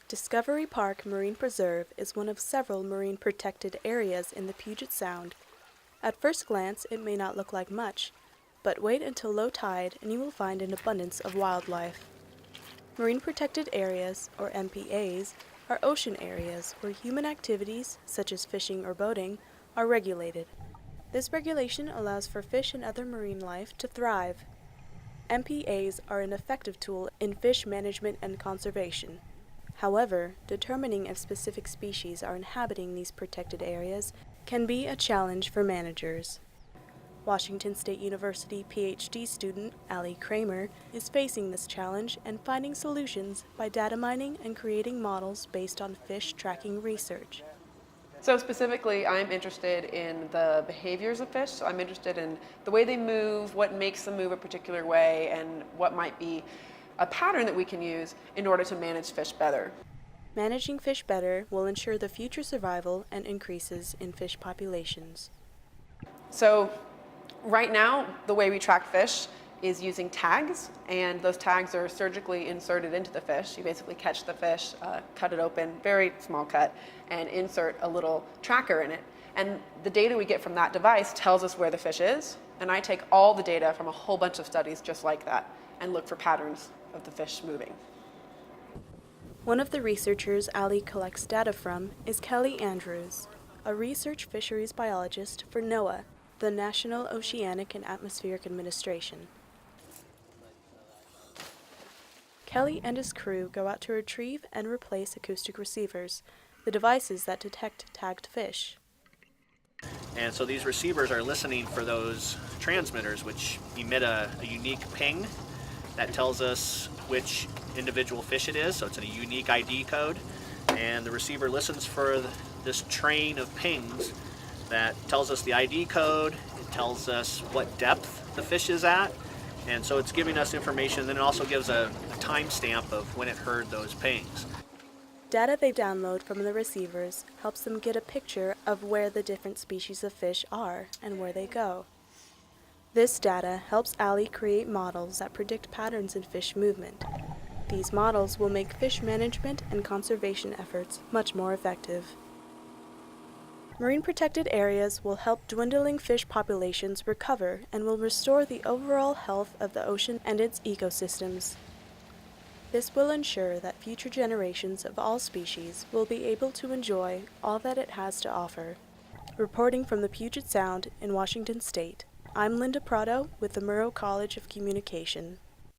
Discovery Park Marine Preserve is one of several marine protected areas in the Puget Sound. At first glance, it may not look like much, but wait until low tide and you will find an abundance of wildlife. Marine Protected Areas, or MPAs, are ocean areas where human activities, such as fishing or boating, are regulated. This regulation allows for fish and other marine life to thrive. MPAs are an effective tool in fish management and conservation. However, determining if specific species are inhabiting these protected areas can be a challenge for managers. Washington State University PhD student Allie Kramer is facing this challenge and finding solutions by data mining and creating models based on fish tracking research. So specifically, I'm interested in the behaviors of fish. So I'm interested in the way they move, what makes them move a particular way, and what might be a pattern that we can use in order to manage fish better. Managing fish better will ensure the future survival and increases in fish populations. So right now, the way we track fish is using tags, and those tags are surgically inserted into the fish. You basically catch the fish, cut it open, very small cut, and insert a little tracker in it. And the data we get from that device tells us where the fish is, and I take all the data from a whole bunch of studies just like that and look for patterns of the fish moving. One of the researchers Allie collects data from is Kelly Andrews, a research fisheries biologist for NOAA, the National Oceanic and Atmospheric Administration. Kelly and his crew go out to retrieve and replace acoustic receivers, the devices that detect tagged fish. And so these receivers are listening for those transmitters which emit a unique ping that tells us which individual fish it is, so it's a unique ID code. And the receiver listens for this train of pings that tells us the ID code, it tells us what depth the fish is at, and so it's giving us information. Then it also gives a timestamp of when it heard those pings. Data they download from the receivers helps them get a picture of where the different species of fish are and where they go. This data helps Allie create models that predict patterns in fish movement. These models will make fish management and conservation efforts much more effective. Marine protected areas will help dwindling fish populations recover and will restore the overall health of the ocean and its ecosystems. This will ensure that future generations of all species will be able to enjoy all that it has to offer. Reporting from the Puget Sound in Washington State, I'm Linda Prado with the Murrow College of Communication.